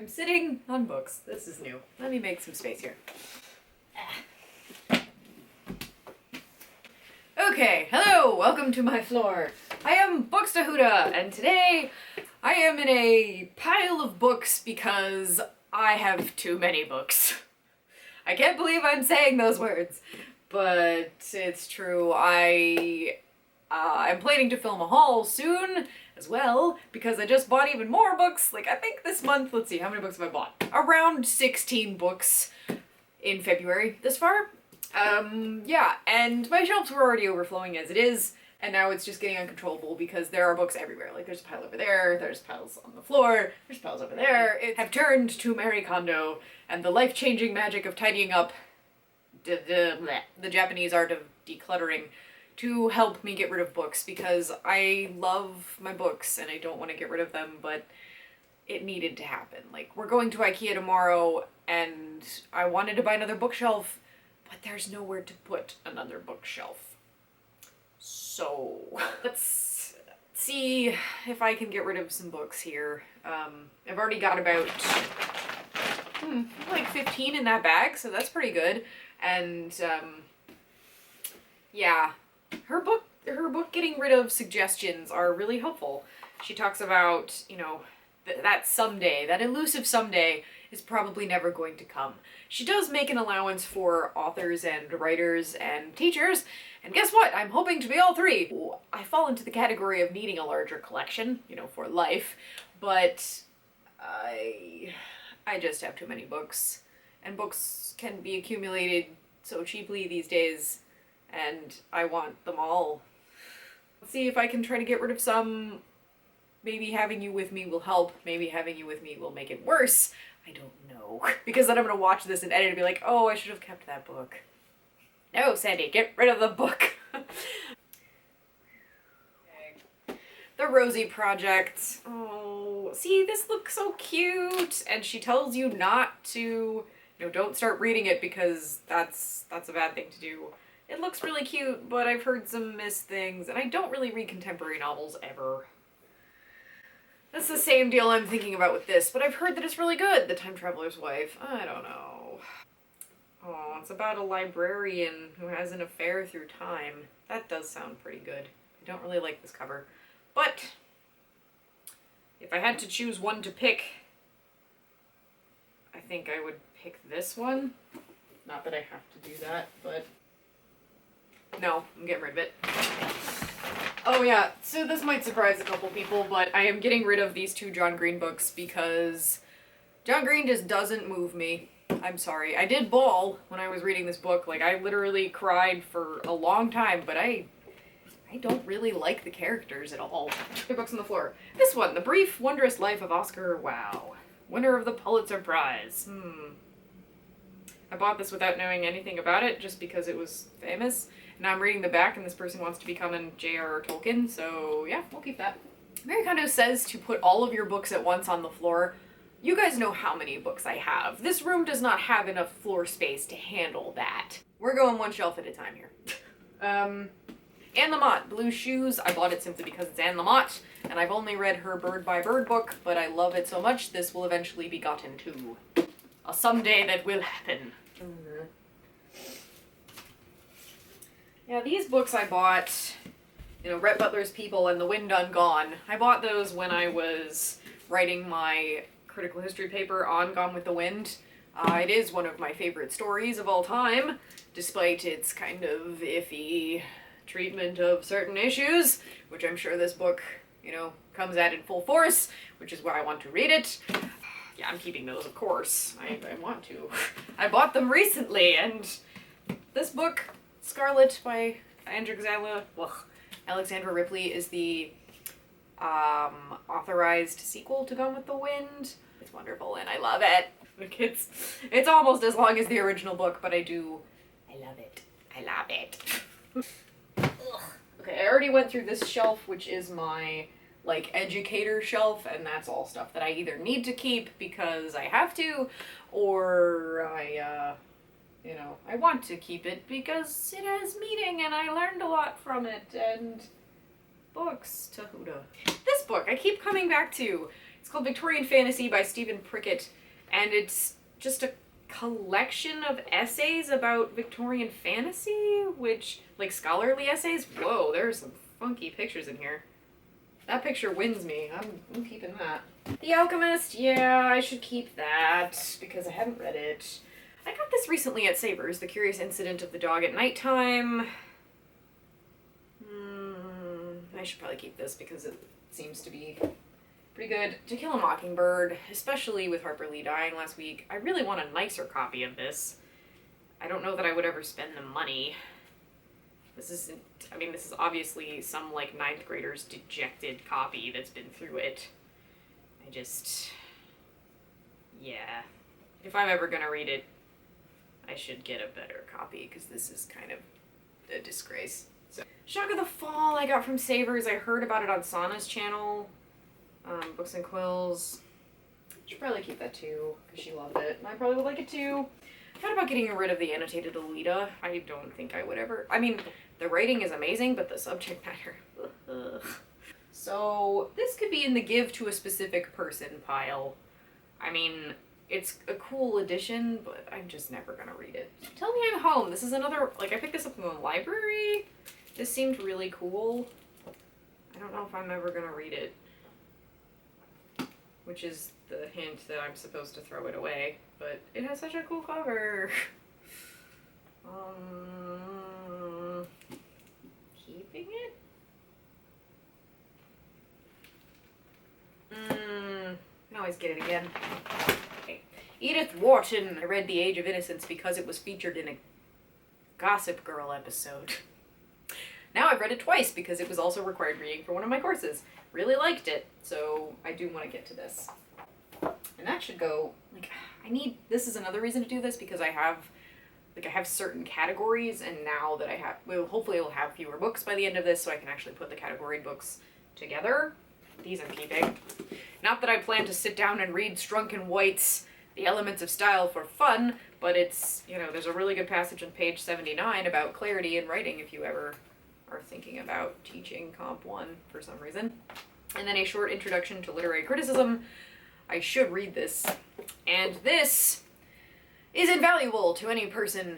I'm sitting on books. This is new. Let me make some space here. Okay, hello, welcome to my floor. I am Bookstahuda, and today I am in a pile of books because I have too many books. I can't believe I'm saying those words, but it's true. I'm planning to film a haul soon as well, because I just bought even more books. Like, I think this month, let's see, how many books have I bought? Around 16 books in February this far. Yeah, and my shelves were already overflowing as it is, and now it's just getting uncontrollable because there are books everywhere. Like, there's a pile over there, there's piles on the floor, there's piles over there. It have turned to Marie Kondo and the life-changing magic of tidying up the Japanese art of decluttering to help me get rid of books, because I love my books and I don't want to get rid of them, but it needed to happen. Like, we're going to IKEA tomorrow and I wanted to buy another bookshelf, but there's nowhere to put another bookshelf. So let's see if I can get rid of some books here. I've already got about like 15 in that bag, so that's pretty good. And yeah, her book getting rid of suggestions are really helpful. She talks about, you know, that someday, that elusive someday is probably never going to come. She does make an allowance for authors and writers and teachers, and guess what? I'm hoping to be all three. I fall into the category of needing a larger collection, you know, for life, but I just have too many books, and books can be accumulated so cheaply these days, and I want them all. Let's see if I can try to get rid of some. Maybe having you with me will help. Maybe having you with me will make it worse. I don't know. Because then I'm gonna watch this and edit and be like, oh, I should have kept that book. No, Sandy, get rid of the book. Okay. The Rosie Project. Oh, see, this looks so cute. And she tells you not to, you know, don't start reading it because that's a bad thing to do. It looks really cute, but I've heard some missed things, and I don't really read contemporary novels ever. That's the same deal I'm thinking about with this, but I've heard that it's really good, The Time Traveler's Wife. I don't know. Oh, it's about a librarian who has an affair through time. That does sound pretty good. I don't really like this cover. But if I had to choose one to pick, I think I would pick this one. Not that I have to do that, but no, I'm getting rid of it. Oh yeah, so this might surprise a couple people, but I am getting rid of these two John Green books because John Green just doesn't move me. I'm sorry. I did bawl when I was reading this book. Like, I literally cried for a long time, but I don't really like the characters at all. The books on the floor. This one, The Brief, Wondrous Life of Oscar Wilde, winner of the Pulitzer Prize. I bought this without knowing anything about it, just because it was famous. Now I'm reading the back and this person wants to become a J.R.R. Tolkien, so yeah, we'll keep that. Marie Kondo says to put all of your books at once on the floor. You guys know how many books I have. This room does not have enough floor space to handle that. We're going one shelf at a time here. Anne Lamott, Blue Shoes. I bought it simply because it's Anne Lamott, and I've only read her Bird by Bird book, but I love it so much this will eventually be gotten to. A someday that will happen. Yeah, these books I bought, you know, Rhett Butler's People and The Wind Ungone. I bought those when I was writing my critical history paper on Gone with the Wind. It is one of my favorite stories of all time, despite its kind of iffy treatment of certain issues, which I'm sure this book, you know, comes at in full force, which is why I want to read it. Yeah, I'm keeping those, of course. I want to. I bought them recently, and this book, Scarlet by Alexandra Ripley, is the authorized sequel to Gone with the Wind. It's wonderful, and I love it. Like, it's almost as long as the original book, but I love it. I love it. Okay, I already went through this shelf, which is my, like, educator shelf, and that's all stuff that I either need to keep because I have to, or you know, I want to keep it because it has meaning and I learned a lot from it, and books, Tahuda. This book I keep coming back to. It's called Victorian Fantasy by Stephen Prickett, and it's just a collection of essays about Victorian fantasy, which, like, scholarly essays. Whoa, there are some funky pictures in here. That picture wins me. I'm keeping that. The Alchemist, yeah, I should keep that, because I haven't read it. I got this recently at Savers, The Curious Incident of the Dog at Nighttime. I should probably keep this, because it seems to be pretty good. To Kill a Mockingbird, especially with Harper Lee dying last week. I really want a nicer copy of this. I don't know that I would ever spend the money. This is obviously some, like, 9th grader's dejected copy that's been through it. Yeah. If I'm ever gonna read it, I should get a better copy, because this is kind of a disgrace. So, Shock of the Fall I got from Savers. I heard about it on Sana's channel. Books and Quills. I should probably keep that too, because she loved it, and I probably would like it too. I thought about getting rid of the annotated Alita. I don't think I would ever. I mean, the writing is amazing, but the subject matter. So this could be in the give to a specific person pile. I mean, it's a cool edition, but I'm just never gonna read it. Tell Me I'm Home. This is another, like, I picked this up in the library. This seemed really cool. I don't know if I'm ever gonna read it. Which is the hint that I'm supposed to throw it away, but it has such a cool cover. Keeping it? I can always get it again. Okay. Edith Wharton. I read The Age of Innocence because it was featured in a Gossip Girl episode. Now I've read it twice because it was also required reading for one of my courses. Really liked it, so I do want to get to this. And that should go, like, this is another reason to do this, because I have certain categories, and now that hopefully I'll have fewer books by the end of this, so I can actually put the category books together. These I'm keeping. Not that I plan to sit down and read Strunk and White's The Elements of Style for fun, but it's, there's a really good passage on page 79 about clarity in writing if you ever are thinking about teaching Comp 1 for some reason. And then a short introduction to literary criticism. I should read this. And this is invaluable to any person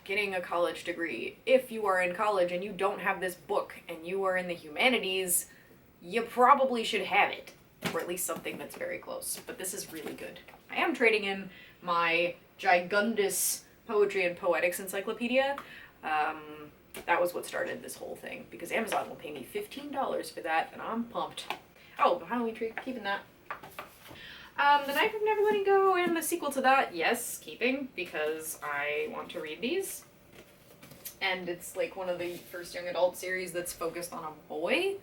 getting a college degree. If you are in college and you don't have this book and you are in the humanities, you probably should have it. Or at least something that's very close. But this is really good. I am trading in my Gigundus Poetry and Poetics Encyclopedia. That was what started this whole thing, because Amazon will pay me $15 for that, and I'm pumped. Oh, the Halloween Tree, keeping that. The Knife of Never Letting Go and the sequel to that, yes, keeping, because I want to read these. And it's like one of the first young adult series that's focused on a boy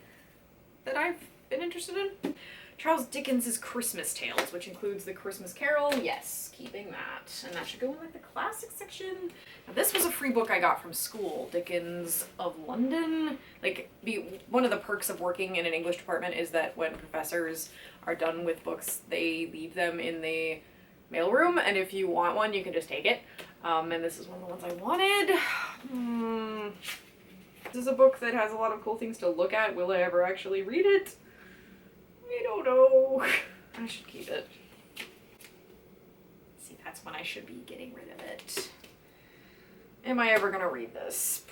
that I've been interested in. Charles Dickens' Christmas Tales, which includes The Christmas Carol, yes, keeping that. And that should go in, like, the classic section. Now, this was a free book I got from school, Dickens of London. Like, one of the perks of working in an English department is that when professors are done with books, they leave them in the mailroom, and if you want one, you can just take it. And this is one of the ones I wanted. This is a book that has a lot of cool things to look at. Will I ever actually read it? I don't know. I should keep it. See, that's when I should be getting rid of it. Am I ever gonna read this?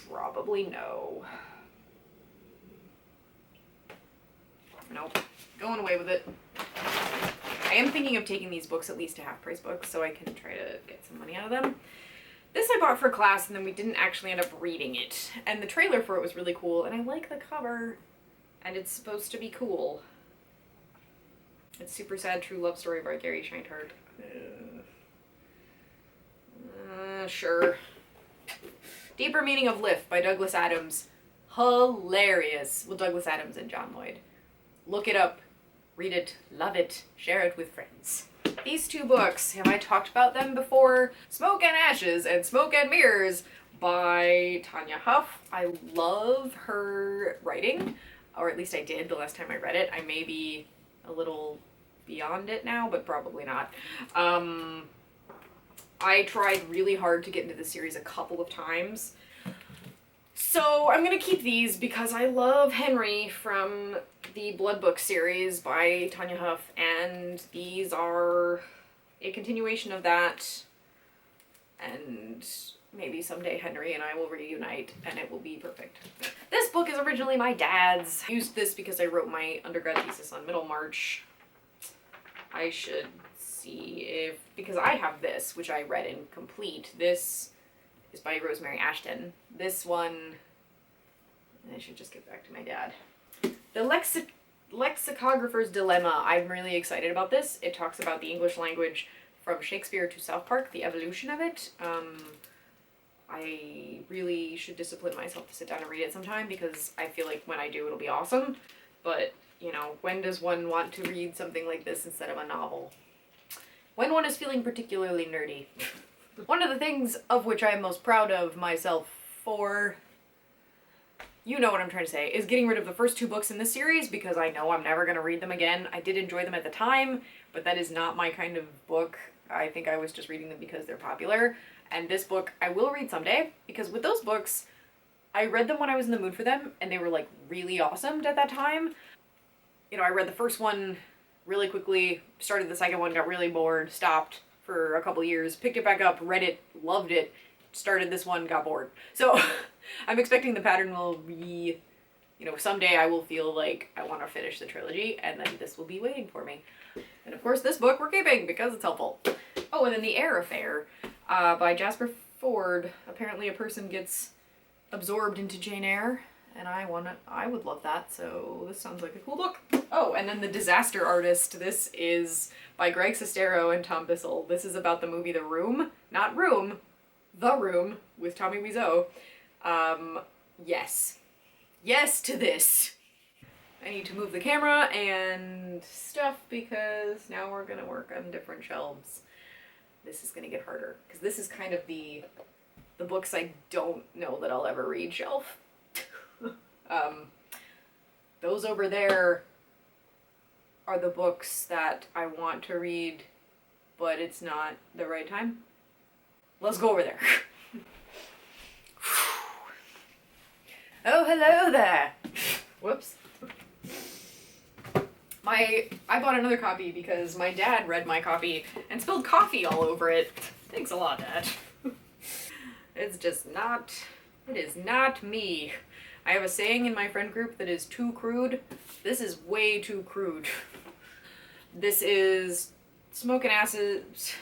Probably no. Nope. Going away with it. I am thinking of taking these books at least to half-price books so I can try to get some money out of them. This I bought for class, and then we didn't actually end up reading it. And the trailer for it was really cool, and I like the cover. And it's supposed to be cool. It's Super Sad True Love Story by Gary Sheinhardt. Sure. Deeper Meaning of Life by Douglas Adams. Hilarious. Well, Douglas Adams and John Lloyd. Look it up. Read it. Love it. Share it with friends. These two books, have I talked about them before? Smoke and Ashes and Smoke and Mirrors by Tanya Huff. I love her writing, or at least I did the last time I read it. I may be a little beyond it now, but probably not. I tried really hard to get into the series a couple of times. So I'm gonna keep these because I love Henry from the Blood Book series by Tanya Huff, and these are a continuation of that, and maybe someday Henry and I will reunite and it will be perfect. This book is originally my dad's. I used this because I wrote my undergrad thesis on Middlemarch. I should see if, because I have this, which I read incomplete. This is by Rosemary Ashton. This one, I should just get back to my dad. The Lexicographer's Dilemma. I'm really excited about this. It talks about the English language from Shakespeare to South Park, the evolution of it. I really should discipline myself to sit down and read it sometime, because I feel like when I do it'll be awesome. But, you know, when does one want to read something like this instead of a novel? When one is feeling particularly nerdy. One of the things of which I am most proud of myself for, you know what I'm trying to say, is getting rid of the first 2 books in this series, because I know I'm never going to read them again. I did enjoy them at the time, but that is not my kind of book. I think I was just reading them because they're popular. And this book I will read someday, because with those books, I read them when I was in the mood for them, and they were like really awesome at that time. You know, I read the first one really quickly, started the second one, got really bored, stopped for a couple years, picked it back up, read it, loved it, started this one, got bored. So I'm expecting the pattern will be, you know, someday I will feel like I want to finish the trilogy, and then this will be waiting for me. And of course this book we're keeping because it's helpful. Oh, and then The Air Affair by Jasper Fforde. Apparently a person gets absorbed into Jane Eyre, and I would love that, so this sounds like a cool book. Oh, and then The Disaster Artist. This is by Greg Sestero and Tom Bissell. This is about the movie The Room. Not Room, The Room, with Tommy Wiseau. Yes. Yes to this. I need to move the camera and stuff because now we're gonna work on different shelves. This is gonna get harder, because this is kind of the books I don't know that I'll ever read shelf. Those over there are the books that I want to read, but it's not the right time. Let's go over there. Oh, hello there. Whoops. I bought another copy because my dad read my copy and spilled coffee all over it. Thanks a lot, Dad. It's just not, it is not me. I have a saying in my friend group that is too crude. This is way too crude. This is Smokin' Asses